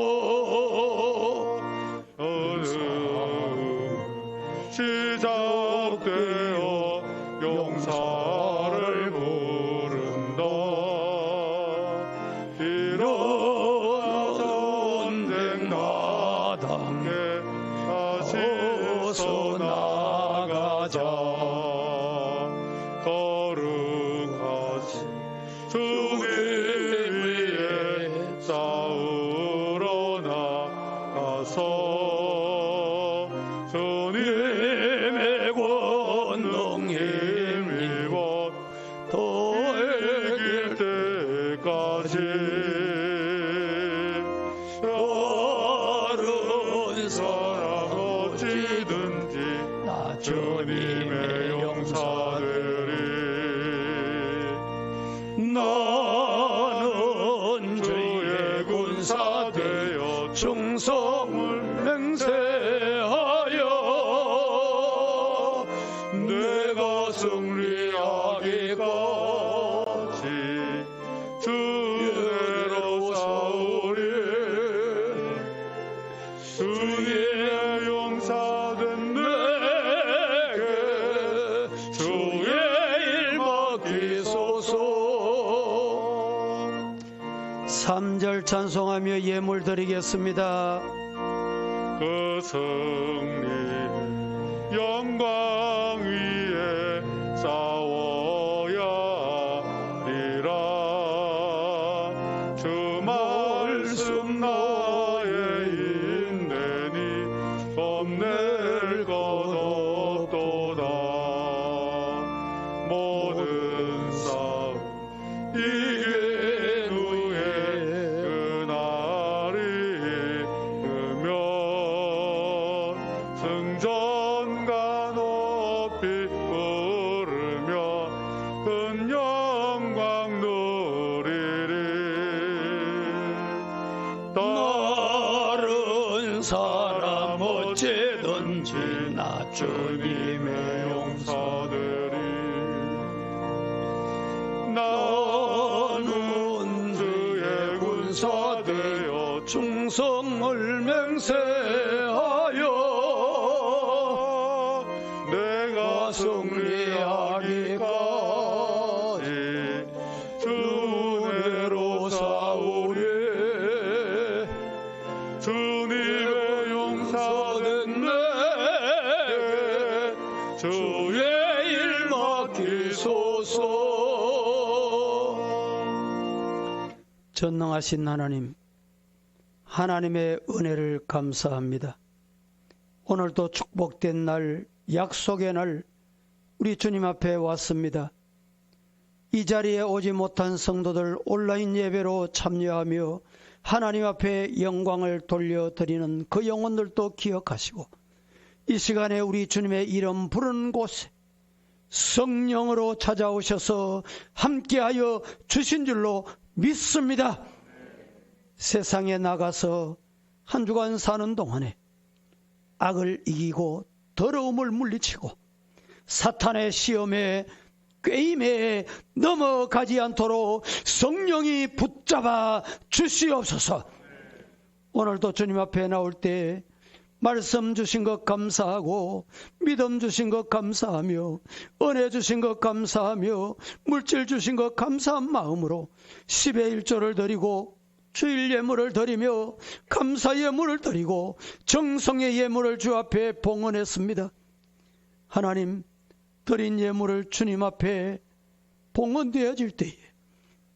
B: 시작되어 용사를 부른다. 이런 전쟁 마당에 다시 서 나가자. 거룩하신 주님 위에 싸우러 나가서 주님의 권능 힘입어 더 이길 때까지 다른 사람 어찌든지 나 주님의 용사되리. 나는 주의 군사 되어 충성을 맹세하여 내가 승리하기까지 주 은혜로 싸우리. 주의 용사된 내게 주의 일 맡기소서.
A: 3절 찬송하며 예물 드리겠습니다.
B: 그 승리 영광 위에 싸워야 하리라. 주 말씀 나의 인내니 겁낼 것 없도다. 모든 싸움 이긴 후에 그날이 오면 승전가 높이 부르며 큰 영광 누리리. 다른 사람 어찌든지 나 주님의 용사되리. 나는 주의 군사 되어 충성을 맹세하여 내가 승리하기까지 주 은혜로 싸우리. 주님의 용사된 내게 주
A: 내일 맡기소서. 전능하신 하나님, 하나님의 은혜를 감사합니다. 오늘도 축복된 날, 약속의 날, 우리 주님 앞에 왔습니다. 이 자리에 오지 못한 성도들 온라인 예배로 참여하며 하나님 앞에 영광을 돌려드리는 그 영혼들도 기억하시고, 이 시간에 우리 주님의 이름 부르는 곳에 성령으로 찾아오셔서 함께하여 주신 줄로 믿습니다. 세상에 나가서 한 주간 사는 동안에 악을 이기고 더러움을 물리치고 사탄의 시험에 꾀임에 넘어가지 않도록 성령이 붙잡아 주시옵소서. 오늘도 주님 앞에 나올 때 말씀 주신 것 감사하고, 믿음 주신 것 감사하며, 은혜 주신 것 감사하며, 물질 주신 것 감사한 마음으로 10의 1조를 드리고 주일 예물을 드리며 감사 예물을 드리고 정성의 예물을 주 앞에 봉헌했습니다. 하나님, 드린 예물을 주님 앞에 봉헌되어질 때에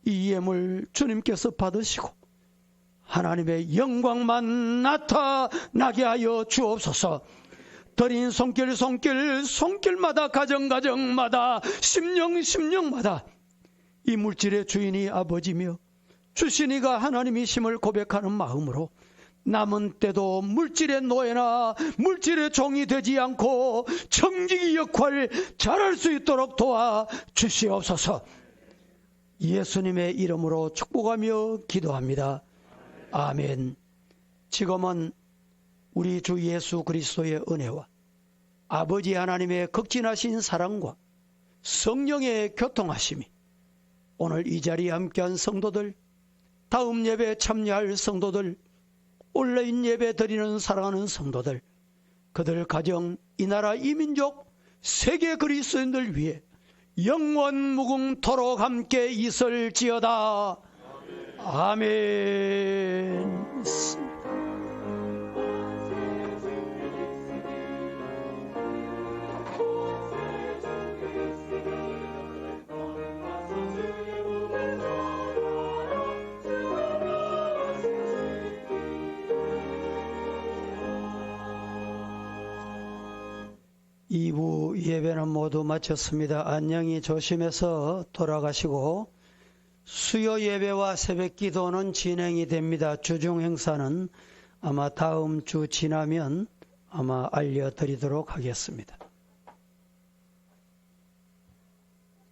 A: 이 예물 주님께서 받으시고 하나님의 영광만 나타나게 하여 주옵소서. 드린 손길마다 가정마다 심령마다 이 물질의 주인이 아버지며 주신 이가 하나님이심을 고백하는 마음으로 남은 때도 물질의 노예나 물질의 종이 되지 않고 청지기 역할 잘할 수 있도록 도와 주시옵소서. 예수님의 이름으로 축복하며 기도합니다. 아멘. 지금은 우리 주 예수 그리스도의 은혜와 아버지 하나님의 극진하신 사랑과 성령의 교통하심이 오늘 이 자리에 함께한 성도들, 다음 예배에 참여할 성도들, 온라인 예배 드리는 사랑하는 성도들, 그들 가정, 이 나라, 이 민족, 세계 그리스도인들 위해 영원 무궁토록 함께 있을지어다. 아멘. 이 부 예배는 모두 마쳤습니다. 안녕히 조심해서 돌아가시고 수요 예배와 새벽 기도는 진행이 됩니다. 주중 행사는 아마 다음 주 지나면 아마 알려드리도록 하겠습니다.